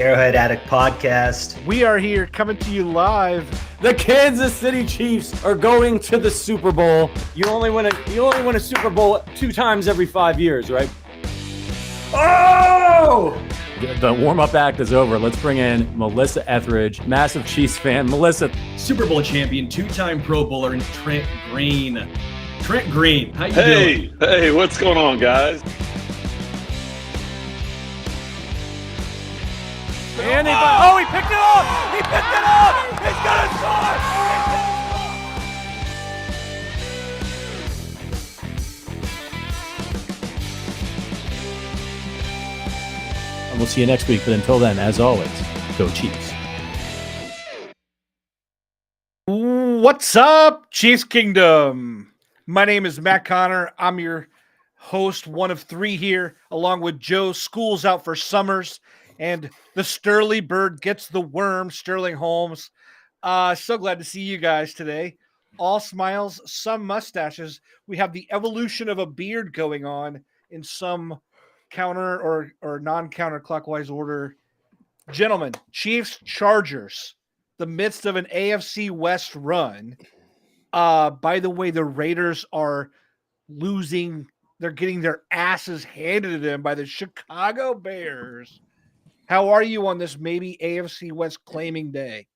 Arrowhead Addict podcast. We are here coming to you live. The Kansas City Chiefs are going to the Super Bowl. You only win a Super Bowl 2 times every 5 years, right? Oh! The warm-up act is over. Let's bring in Melissa Etheridge, massive Chiefs fan. Melissa, Super Bowl champion, 2-time Pro Bowler, and Trent Green. Trent Green, how you doing? Hey, what's going on, guys? And he picked it up! He picked it up! He's gonna score! And we'll see you next week. But until then, as always, go Chiefs. What's up, Chiefs Kingdom? My name is Matt Connor. I'm your host, one of 3 here, along with Joe. School's out for Summers. And the Sterling Bird gets the worm, Sterling Holmes. So glad to see you guys today. All smiles, some mustaches. We have the evolution of a beard going on in some counter or non-counterclockwise order. Gentlemen, Chiefs, Chargers, the midst of an AFC West run. By the way, the Raiders are losing. They're getting their asses handed to them by the Chicago Bears. How are you on this maybe AFC West claiming day?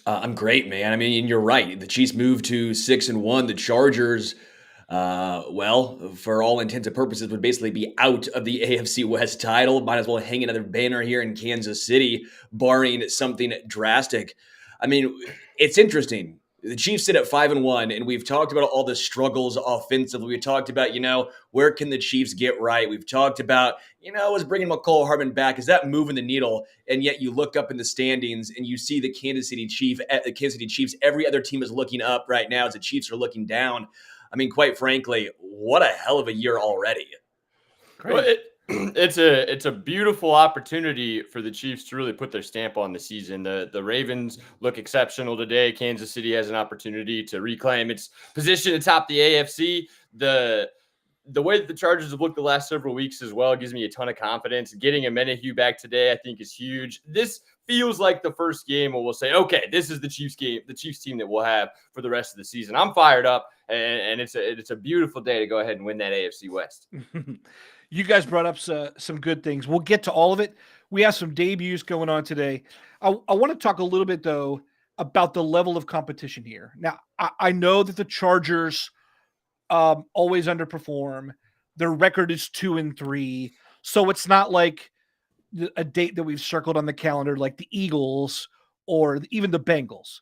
I'm great, man. I mean, you're right. The Chiefs moved to 6-1. The Chargers, for all intents and purposes, would basically be out of the AFC West title. Might as well hang another banner here in Kansas City, barring something drastic. I mean, it's interesting. The Chiefs sit at 5-1, and we've talked about all the struggles offensively. We talked about, where can the Chiefs get right? We've talked about, is bringing McCole Hardman back? Is that moving the needle? And yet you look up in the standings and you see the Kansas City Chiefs. Every other team is looking up right now as the Chiefs are looking down. I mean, quite frankly, what a hell of a year already. Well, it's a beautiful opportunity for the Chiefs to really put their stamp on the season. The Ravens look exceptional today. Kansas City has an opportunity to reclaim its position atop the AFC. The way that the Chargers have looked the last several weeks as well gives me a ton of confidence. Getting a Menahue back today, I think, is huge. This feels like the first game where we'll say, okay, this is the Chiefs game, the Chiefs team that we'll have for the rest of the season. I'm fired up, and it's a beautiful day to go ahead and win that AFC West. You guys brought up some good things. We'll get to all of it. We have some debuts going on today. I want to talk a little bit, though, about the level of competition here. Now, I know that the Chargers always underperform. Their record is 2-3. So it's not like a date that we've circled on the calendar like the Eagles or even the Bengals.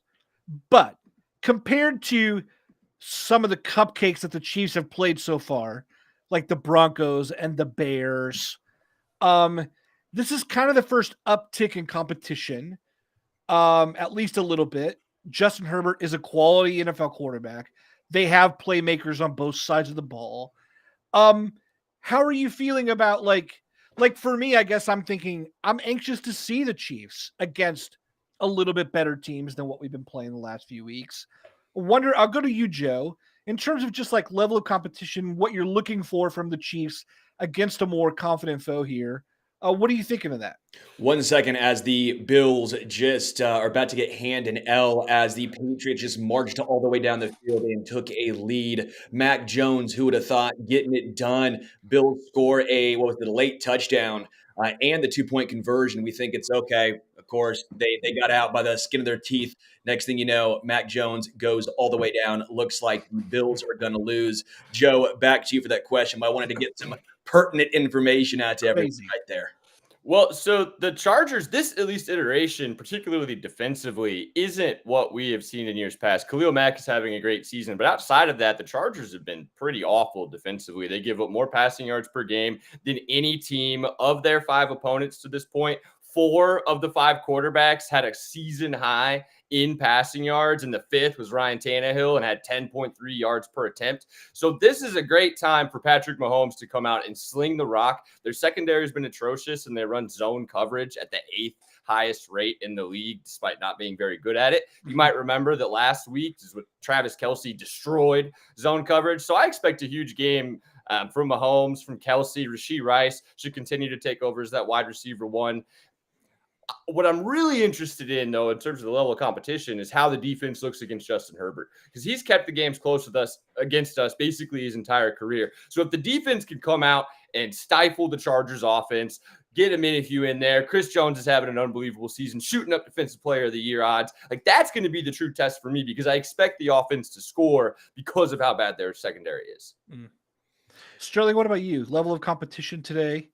But compared to some of the cupcakes that the Chiefs have played so far, like the Broncos and the Bears, this is kind of the first uptick in competition, at least a little bit. Justin Herbert is a quality NFL quarterback. They have playmakers on both sides of the ball. How are you feeling about like for me, I guess I'm thinking I'm anxious to see the Chiefs against a little bit better teams than what we've been playing the last few weeks. I'll go to you, Joe. In terms of just like level of competition, what you're looking for from the Chiefs against a more confident foe here, what are you thinking of that? 1 second, as the Bills just are about to get hand an L as the Patriots just marched all the way down the field and took a lead. Mac Jones, who would have thought, getting it done. Bills score a late touchdown and the 2-point conversion. We think it's okay. Of course, they got out by the skin of their teeth. Next thing you know, Mac Jones goes all the way down. Looks like the Bills are going to lose. Joe, back to you for that question. But I wanted to get some pertinent information out to everyone right there. Well, so the Chargers, this at least iteration, particularly defensively, isn't what we have seen in years past. Khalil Mack is having a great season, but outside of that, the Chargers have been pretty awful defensively. They give up more passing yards per game than any team of their 5 opponents to this point. 4 of the 5 quarterbacks had a season high in passing yards, and the 5th was Ryan Tannehill and had 10.3 yards per attempt. So this is a great time for Patrick Mahomes to come out and sling the rock. Their secondary has been atrocious, and they run zone coverage at the 8th highest rate in the league, despite not being very good at it. You might remember that last week is what Travis Kelce destroyed zone coverage. So I expect a huge game from Mahomes, from Kelce. Rashee Rice should continue to take over as that wide receiver 1. What I'm really interested in, though, in terms of the level of competition, is how the defense looks against Justin Herbert, because he's kept the games close against us basically his entire career. So if the defense can come out and stifle the Chargers offense, get a Minifew in there. Chris Jones is having an unbelievable season, shooting up Defensive Player of the Year odds. Like, that's going to be the true test for me, because I expect the offense to score because of how bad their secondary is. Sterling, what about you? Level of competition today?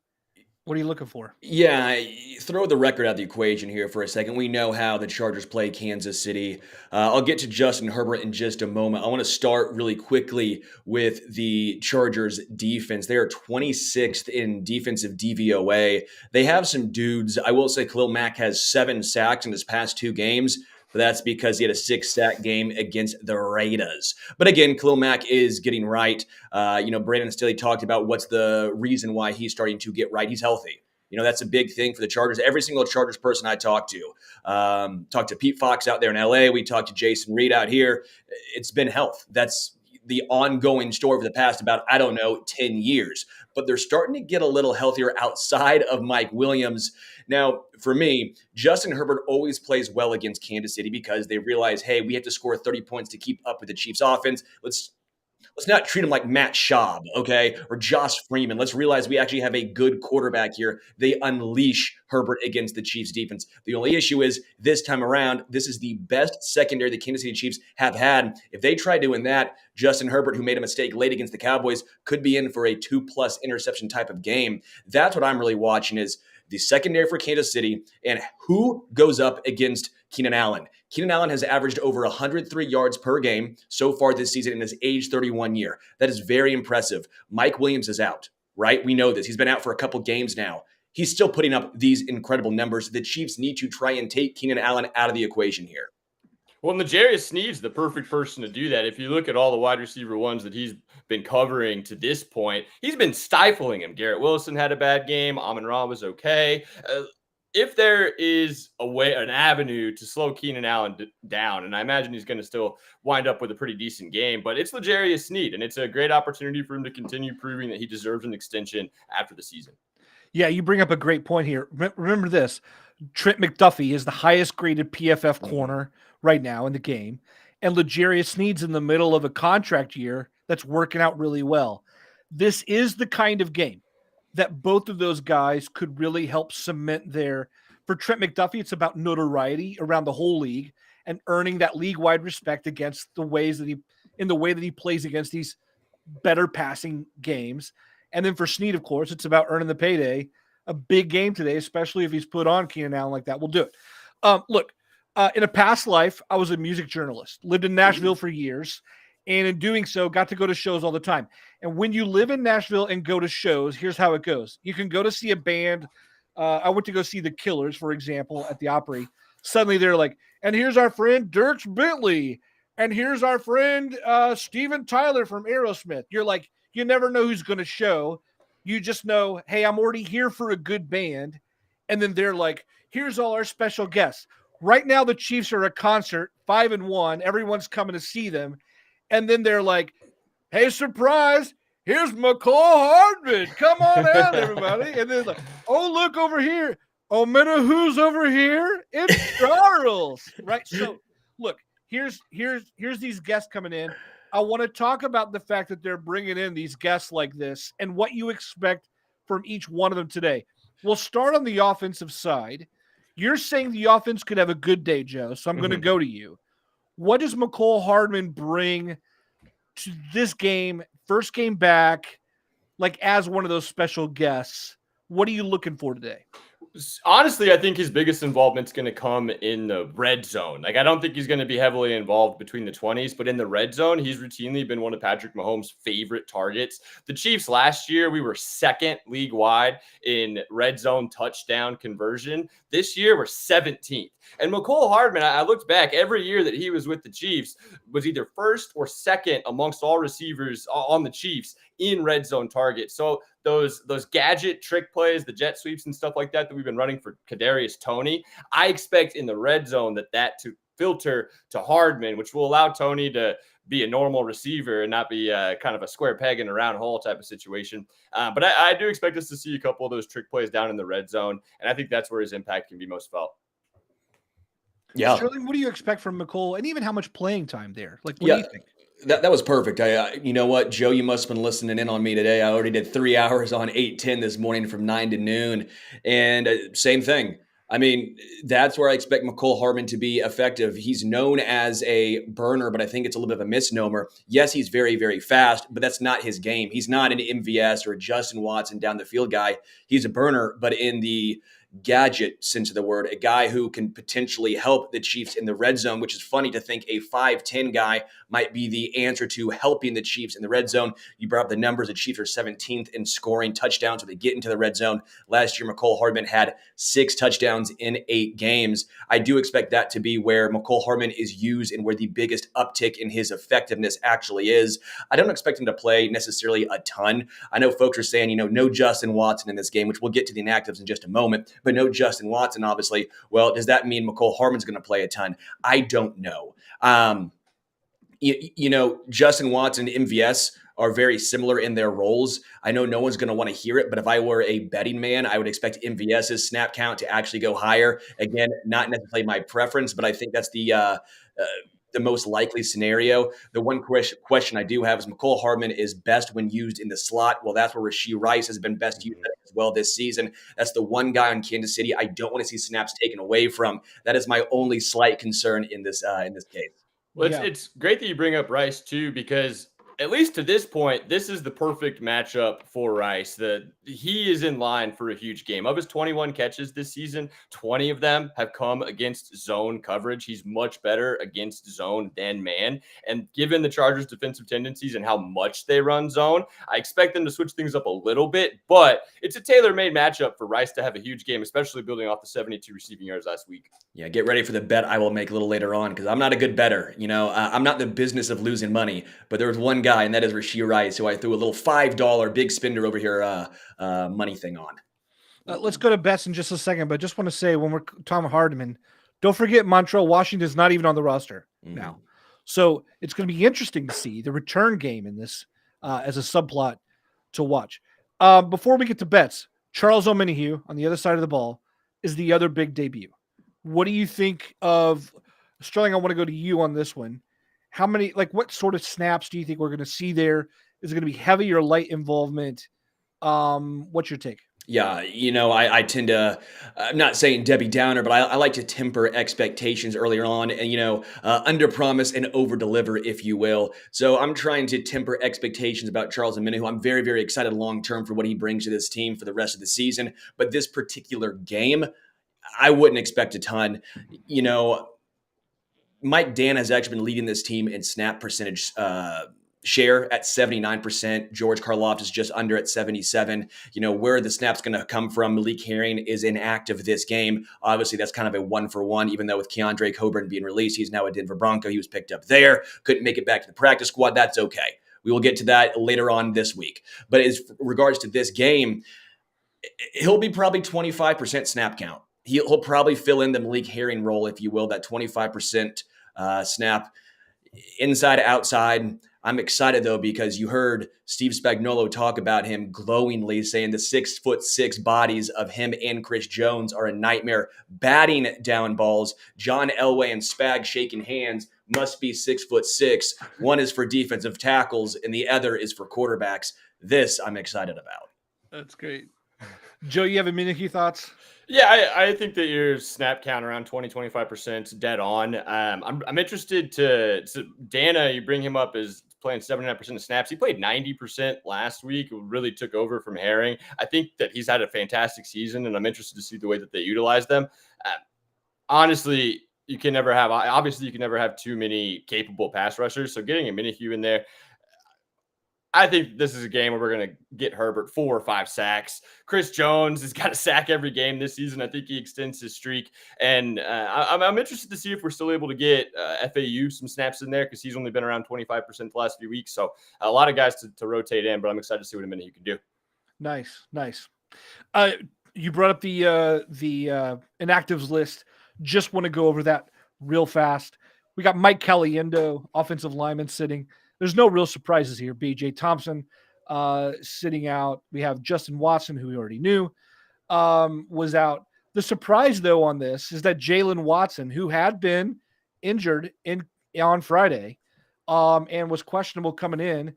What are you looking for? Yeah, throw the record out of the equation here for a second. We know how the Chargers play Kansas City. I'll get to Justin Herbert in just a moment. I want to start really quickly with the Chargers defense. They are 26th in defensive DVOA. They have some dudes. I will say Khalil Mack has 7 sacks in his past 2 games. But that's because he had a 6-sack game against the Raiders. But again, Khalil Mack is getting right. Brandon Staley talked about what's the reason why he's starting to get right. He's healthy. That's a big thing for the Chargers. Every single Chargers person I talked to Pete Fox out there in LA. We talked to Jason Reed out here. It's been health. That's the ongoing story for the past about, 10 years. But they're starting to get a little healthier outside of Mike Williams. Now, for me, Justin Herbert always plays well against Kansas City because they realize, hey, we have to score 30 points to keep up with the Chiefs offense. Let's not treat him like Matt Schaub, okay, or Josh Freeman. Let's realize we actually have a good quarterback here. They unleash Herbert against the Chiefs defense. The only issue is this time around, this is the best secondary the Kansas City Chiefs have had. If they try doing that, Justin Herbert, who made a mistake late against the Cowboys, could be in for a 2+ interception type of game. That's what I'm really watching, is the secondary for Kansas City and who goes up against Keenan Allen. Keenan Allen has averaged over 103 yards per game so far this season in his age 31 year. That is very impressive. Mike Williams is out, right? We know this. He's been out for a couple games now. He's still putting up these incredible numbers. The Chiefs need to try and take Keenan Allen out of the equation here. Well, L'Jarius Sneed's the perfect person to do that. If you look at all the wide receiver ones that he's been covering to this point, he's been stifling him. Garrett Wilson had a bad game. Amon-Ra was okay. If there is an avenue to slow Keenan Allen down, and I imagine he's going to still wind up with a pretty decent game, but it's L'Jarius Sneed, and it's a great opportunity for him to continue proving that he deserves an extension after the season. Yeah, you bring up a great point here. Remember this. Trent McDuffie is the highest graded PFF corner right now in the game, and L'Jarius Sneed's in the middle of a contract year that's working out really well. This is the kind of game that both of those guys could really help cement their. For Trent McDuffie, it's about notoriety around the whole league and earning that league-wide respect against the way that he plays against these better passing games. And then for Sneed, of course, it's about earning the payday. A big game today, especially if he's put on Keenan Allen like that, will do it. In a past life, I was a music journalist, lived in Nashville for years, and in doing so, got to go to shows all the time. And when you live in Nashville and go to shows, here's how it goes. You can go to see a band. I went to go see the Killers, for example, at the Opry. Suddenly they're like, and here's our friend Dierks Bentley. And here's our friend Steven Tyler from Aerosmith. You're like, you never know who's going to show. You just know, hey, I'm already here for a good band. And then they're like, here's all our special guests. Right now, the Chiefs are a concert, 5-1. Everyone's coming to see them. And then they're like, hey, surprise, here's McCall Hardman. Come on out, everybody. And then like, oh, look over here. Oh, Mena, who's over here? It's Charles. Right? So, look, here's these guests coming in. I want to talk about the fact that they're bringing in these guests like this and what you expect from each one of them today. We'll start on the offensive side. You're saying the offense could have a good day, Joe, so I'm going to go to you. What does McCall Hardman bring to this game, first game back, like as one of those special guests? What are you looking for today? Honestly, I think his biggest involvement is going to come in the red zone. Like, I don't think he's going to be heavily involved between the 20s, but in the red zone, he's routinely been one of Patrick Mahomes' favorite targets. The Chiefs last year, we were second league-wide in red zone touchdown conversion. This year, we're 17th. And McCall Hardman, I looked back, every year that he was with the Chiefs was either first or second amongst all receivers on the Chiefs in red zone targets. So those gadget trick plays, the jet sweeps and stuff like that we've been running for Kadarius Toney, I expect in the red zone that to filter to Hardman, which will allow Toney to be a normal receiver and not be kind of a square peg in a round hole type of situation. But I do expect us to see a couple of those trick plays down in the red zone, and I think that's where his impact can be most felt. Yeah. Sterling, what do you expect from McCole, and even how much playing time there? Like, what do you think? That was perfect. You know what, Joe, you must have been listening in on me today. I already did 3 hours on 8-10 this morning from 9 to noon. And same thing. I mean, that's where I expect McCole Hardman to be effective. He's known as a burner, but I think it's a little bit of a misnomer. Yes, he's very, very fast, but that's not his game. He's not an MVS or a Justin Watson down the field guy. He's a burner, but in the gadget sense of the word, a guy who can potentially help the Chiefs in the red zone, which is funny to think a 5'10 guy might be the answer to helping the Chiefs in the red zone. You brought up the numbers. The Chiefs are 17th in scoring touchdowns when they get into the red zone. Last year, McCole Hardman had 6 touchdowns in 8 games. I do expect that to be where McCole Hardman is used and where the biggest uptick in his effectiveness actually is. I don't expect him to play necessarily a ton. I know folks are saying, no Justin Watson in this game, which we'll get to the inactives in just a moment, but no Justin Watson, obviously. Well, does that mean McCole Hardman's going to play a ton? I don't know. Justin Watson and MVS are very similar in their roles. I know no one's going to want to hear it, but if I were a betting man, I would expect MVS's snap count to actually go higher. Again, not necessarily my preference, but I think that's the most likely scenario. The one question I do have is McCole Hardman is best when used in the slot. Well, that's where Rashee Rice has been best used as well this season. That's the one guy on Kansas City I don't want to see snaps taken away from. That is my only slight concern in this case. Well, it's great that you bring up Rice too, because at least to this point, this is the perfect matchup for Rice. He is in line for a huge game. Of his 21 catches this season, 20 of them have come against zone coverage. He's much better against zone than man. And given the Chargers' defensive tendencies and how much they run zone, I expect them to switch things up a little bit. But it's a tailor-made matchup for Rice to have a huge game, especially building off the 72 receiving yards last week. Yeah, get ready for the bet I will make a little later on, because I'm not a good bettor. I'm not in the business of losing money, but there was one guy, and that is Rashee Rice, who I threw a little $5 big spender over here money thing on. Let's go to bets in just a second, but just want to say, when we're Tom Hardman, don't forget Montreal Washington is not even on the roster now. So it's going to be interesting to see the return game in this as a subplot to watch. Before we get to bets, Charles Omenihu on the other side of the ball is the other big debut. What do you think of Sterling? I want to go to you on this one. How many, what sort of snaps do you think we're going to see there? Is it going to be heavy or light involvement? What's your take? Yeah, I tend to, I'm not saying Debbie Downer, but I like to temper expectations earlier on and, under promise and over deliver, if you will. So I'm trying to temper expectations about Charles Omenihu. I'm very, very excited long-term for what he brings to this team for the rest of the season. But this particular game, I wouldn't expect a ton. Mike Dan has actually been leading this team in snap percentage share at 79%. George Karloff is just under at 77. Where the snap's going to come from, Malik Herring is inactive this game. Obviously, that's kind of a 1-for-1, even though with Keandre Coburn being released, he's now a Denver Bronco. He was picked up there. Couldn't make it back to the practice squad. That's okay. We will get to that later on this week. But as regards to this game, he'll be probably 25% snap count. He'll probably fill in the Malik Herring role, if you will, that 25% snap inside, outside. I'm excited, though, because you heard Steve Spagnuolo talk about him glowingly, saying the 6'6" bodies of him and Chris Jones are a nightmare batting down balls. John Elway and Spag shaking hands must be 6'6". One is for defensive tackles, and the other is for quarterbacks. This I'm excited about. That's great. Joe, you have Omenihu thoughts? Yeah, I think that your snap count around 20-25% dead on. I'm interested to Dana. You bring him up as playing 79% of snaps. He played 90% last week. Really took over from Herring. I think that he's had a fantastic season, and I'm interested to see the way that they utilize them. Honestly, you can never have too many capable pass rushers. So getting Omenihu in there, I think this is a game where we're going to get Herbert 4 or 5 sacks. Chris Jones has got a sack every game this season. I think he extends his streak. And I'm interested to see if we're still able to get FAU some snaps in there, because he's only been around 25% the last few weeks. So a lot of guys to rotate in, but I'm excited to see what Omenihu can do. Nice. You brought up the inactives list. Just want to go over that real fast. We got Mike Caliendo, offensive lineman, sitting. There's no real surprises here. B.J. Thompson sitting out. We have Justin Watson, who we already knew, was out. The surprise, though, on this is that Jalen Watson, who had been injured on Friday and was questionable coming in,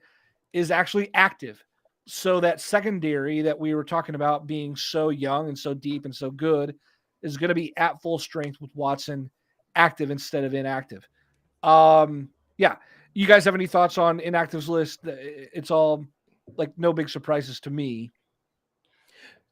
is actually active. So that secondary that we were talking about being so young and so deep and so good is going to be at full strength with Watson active instead of inactive. Yeah. You guys have any thoughts on inactives list? It's all like no big surprises to me.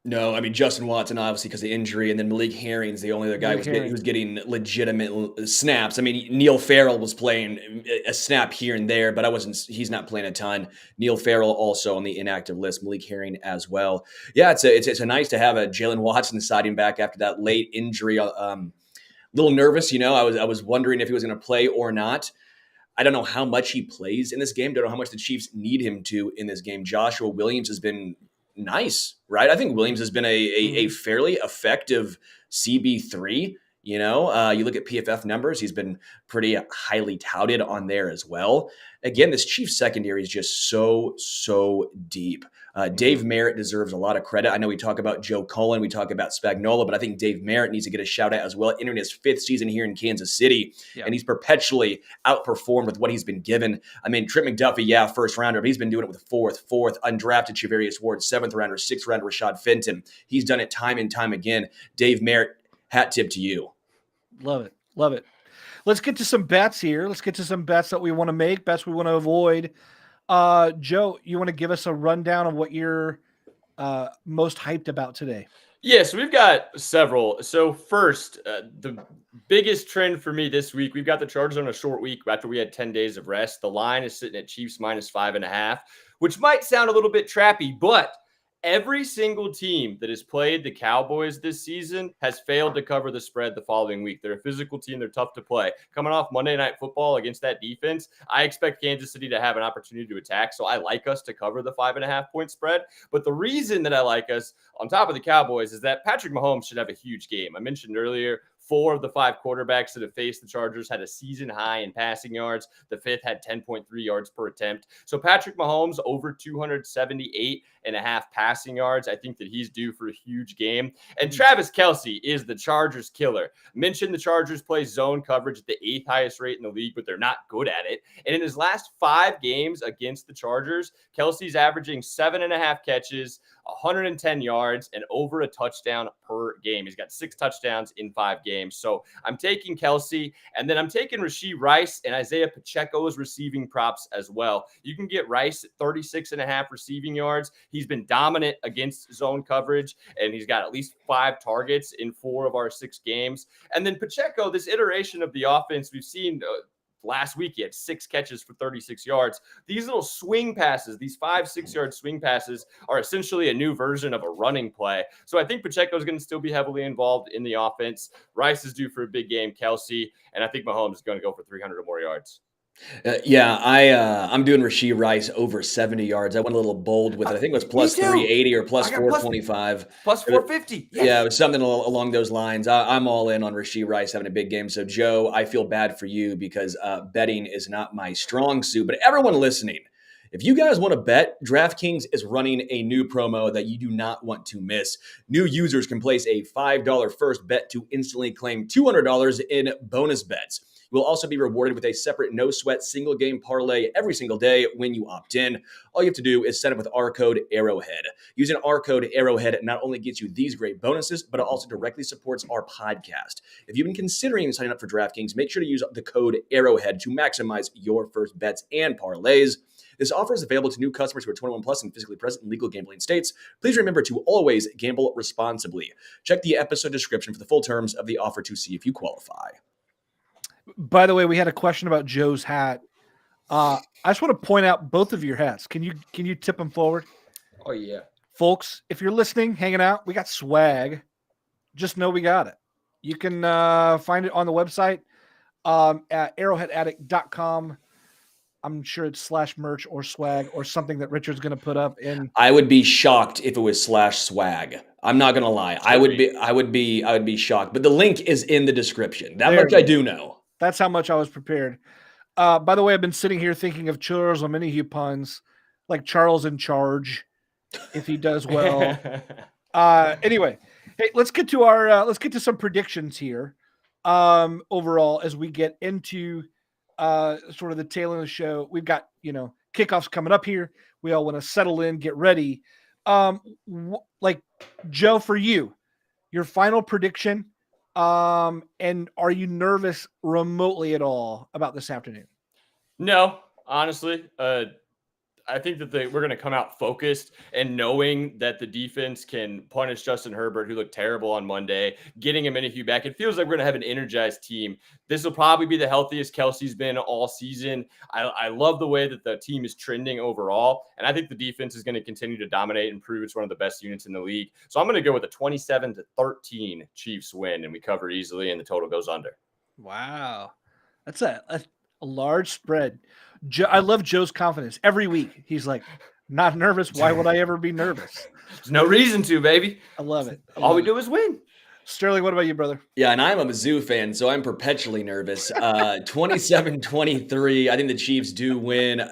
No, I mean, Justin Watson, obviously, because of injury, and then Malik Herring's the only other guy who was getting legitimate snaps. I mean, Neil Farrell was playing a snap here and there, but he's not playing a ton. Neil Farrell also on the inactive list, Malik Herring as well. Yeah, it's a nice to have a Jalen Watson siding back after that late injury. Little nervous, I was wondering if he was going to play or not. I don't know how much he plays in this game. Don't know how much the Chiefs need him to in this game. Joshua Williams has been nice, right? I think Williams has been a fairly effective CB3. You look at PFF numbers, he's been pretty highly touted on there as well. Again, this Chiefs secondary is just so deep. Dave Merritt deserves a lot of credit. I know we talk about Joe Cullen, we talk about Spagnuolo, but I think Dave Merritt needs to get a shout out as well, entering his 5th season here in Kansas City. Yeah. And he's perpetually outperformed with what he's been given. I mean, Trent McDuffie, first rounder, but he's been doing it with fourth, undrafted Charvarius Ward, 7th rounder, 6th rounder, Rashad Fenton. He's done it time and time again. Dave Merritt, hat tip to you. Love it. Let's get to some bets here. Let's get to some bets that we want to make, bets we want to avoid. Joe, you want to give us a rundown of what you're most hyped about today? Yeah, so we've got several. So first, the biggest trend for me this week, we've got the Chargers on a short week after we had 10 days of rest. The line is sitting at Chiefs -5.5, which might sound a little bit trappy, but every single team that has played the Cowboys this season has failed to cover the spread the following week. They're a physical team. They're tough to play. Coming off Monday Night Football against that defense, I expect Kansas City to have an opportunity to attack. So I like us to cover the 5.5-point spread. But the reason that I like us on top of the Cowboys is that Patrick Mahomes should have a huge game. I mentioned earlier, 4 of the 5 quarterbacks that have faced the Chargers had a season high in passing yards. The 5th had 10.3 yards per attempt. So Patrick Mahomes over 278.5 passing yards. I think that he's due for a huge game. And Travis Kelce is the Chargers killer. Mentioned the Chargers play zone coverage at the 8th highest rate in the league, but they're not good at it. And in his last 5 games against the Chargers, Kelce's averaging 7.5 catches, 110 yards, and over a touchdown per game. He's got 6 touchdowns in 5 games. So I'm taking Kelce, and then I'm taking Rashee Rice and Isaiah Pacheco's receiving props as well. You can get Rice at 36.5 receiving yards. He's been dominant against zone coverage, and he's got at least 5 targets in 4 of our 6 games. And then Pacheco, this iteration of the offense, we've seen last week, he had 6 catches for 36 yards. These little swing passes, these 5-6-yard swing passes are essentially a new version of a running play. So I think Pacheco is going to still be heavily involved in the offense. Rice is due for a big game, Kelce, and I think Mahomes is going to go for 300 or more yards. I'm doing Rashee Rice over 70 yards. I went a little bold with it. I think it was plus 380 or plus 425. Plus 450. Yes. Yeah, it was something along those lines. I'm all in on Rashee Rice having a big game. So, Joe, I feel bad for you because betting is not my strong suit. But everyone listening, if you guys want to bet, DraftKings is running a new promo that you do not want to miss. New users can place a $5 first bet to instantly claim $200 in bonus bets. You will also be rewarded with a separate no-sweat single-game parlay every single day when you opt in. All you have to do is sign up with our code Arrowhead. Using our code Arrowhead not only gets you these great bonuses, but it also directly supports our podcast. If you've been considering signing up for DraftKings, make sure to use the code Arrowhead to maximize your first bets and parlays. This offer is available to new customers who are 21 plus and physically present in legal gambling states. Please remember to always gamble responsibly. Check the episode description for the full terms of the offer to see if you qualify. By the way, we had a question about Joe's hat. I just want to point out both of your hats. Can you tip them forward? Oh, yeah. Folks, if you're listening, hanging out, we got swag. Just know we got it. You can find it on the website at arrowheadaddict.com. I'm sure it's /merch or swag or something that Richard's going to put up in. I would be shocked if it was /swag. I'm not going to lie. I would be shocked. But the link is in the description. That much I do know. That's how much I was prepared. By the way, I've been sitting here thinking of Charles Omenihu puns, like Charles in charge, if he does well. Anyway, hey, let's get to some predictions here. Overall, as we get into sort of the tail end of the show, we've got kickoffs coming up here. We all want to settle in, get ready. Like Joe, for you, your final prediction. And are you nervous remotely at all about this afternoon? No, honestly, I think that we're going to come out focused and knowing that the defense can punish Justin Herbert, who looked terrible on Monday, getting him in a few back. It feels like we're going to have an energized team. This will probably be the healthiest Kelsey's been all season. I love the way that the team is trending overall, and I think the defense is going to continue to dominate and prove it's one of the best units in the league. So I'm going to go with a 27-13 Chiefs win, and we cover easily, and the total goes under. Wow. That's a large spread. I love Joe's confidence. Every week, he's like, not nervous. Why would I ever be nervous? There's no reason to, baby. I love it. All we do is win. Sterling, what about you, brother? Yeah, and I'm a Mizzou fan, so I'm perpetually nervous. 27-23. I think the Chiefs do win.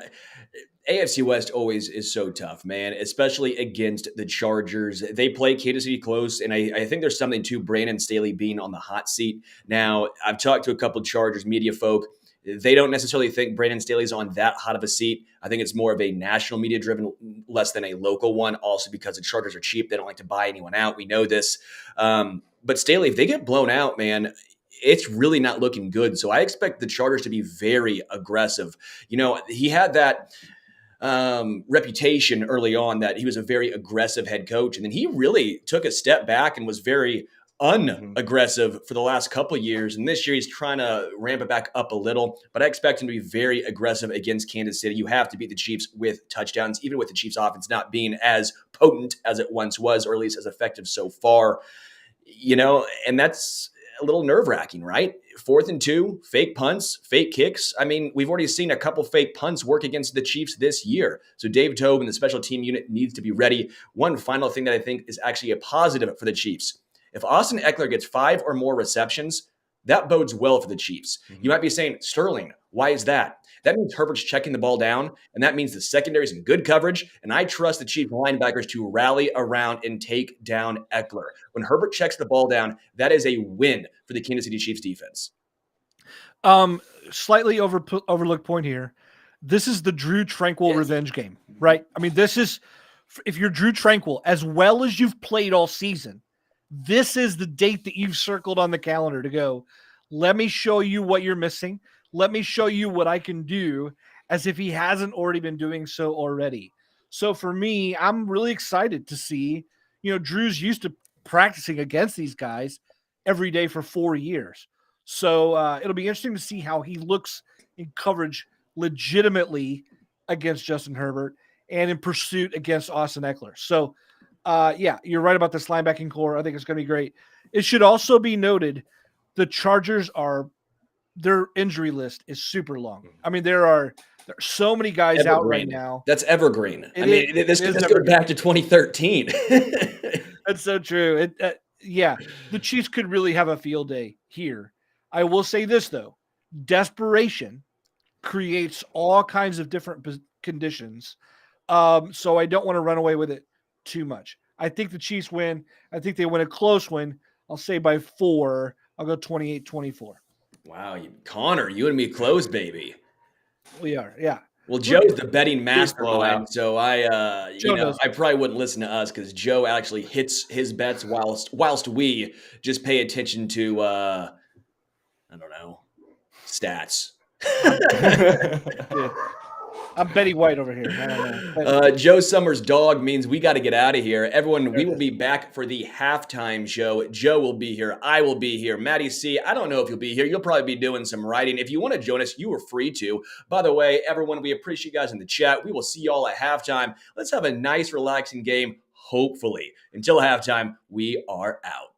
AFC West always is so tough, man, especially against the Chargers. They play Kansas City close, and I think there's something to Brandon Staley being on the hot seat. Now, I've talked to a couple of Chargers media folk. They don't necessarily think Brandon Staley's on that hot of a seat. I think it's more of a national media driven, less than a local one, also because the Chargers are cheap. They don't like to buy anyone out. We know this. But Staley, if they get blown out, man, it's really not looking good. So I expect the Chargers to be very aggressive. He had that reputation early on that he was a very aggressive head coach. And then he really took a step back and was very unaggressive for the last couple of years. And this year he's trying to ramp it back up a little, but I expect him to be very aggressive against Kansas City. You have to beat the Chiefs with touchdowns, even with the Chiefs offense not being as potent as it once was, or at least as effective so far, and that's a little nerve-wracking, right? 4th and 2, fake punts, fake kicks. I mean, we've already seen a couple fake punts work against the Chiefs this year. So Dave Tobe and the special team unit needs to be ready. One final thing that I think is actually a positive for the Chiefs. If Austin Eckler gets 5 or more receptions, that bodes well for the Chiefs. You might be saying, Sterling, why is that? That means Herbert's checking the ball down, and that means the secondary's in good coverage, and I trust the Chiefs linebackers to rally around and take down Eckler. When Herbert checks the ball down, that is a win for the Kansas City Chiefs defense. Slightly overlooked point here. This is the Drew Tranquil revenge game, right? I mean, this is, if you're Drew Tranquil, as well as you've played all season, this is the date that you've circled on the calendar to go, let me show you what you're missing. Let me show you what I can do, as if he hasn't already been doing so already. So for me, I'm really excited to see, Drew's used to practicing against these guys every day for 4 years. So it'll be interesting to see how he looks in coverage legitimately against Justin Herbert and in pursuit against Austin Eckler. So you're right about this linebacking core. I think it's going to be great. It should also be noted the Chargers their injury list is super long. I mean, there are so many guys evergreen. Out right now. That's evergreen. This goes back to 2013. That's so true. The Chiefs could really have a field day here. I will say this, though. Desperation creates all kinds of different conditions. So I don't want to run away with it too much. I think the Chiefs win. I think they win a close win. I'll say by 4. I'll go 28-24. Wow, Connor, you and me close, baby. We are, yeah. Well, Joe's the betting mastermind, so I probably wouldn't listen to us because Joe actually hits his bets whilst we just pay attention to, I don't know, stats. Yeah. I'm Betty White over here. I don't know. Joe Summers' dog means we got to get out of here. Everyone, we will be back for the halftime show. Joe will be here. I will be here. Maddie C., I don't know if you'll be here. You'll probably be doing some writing. If you want to join us, you are free to. By the way, everyone, we appreciate you guys in the chat. We will see you all at halftime. Let's have a nice, relaxing game, hopefully. Until halftime, we are out.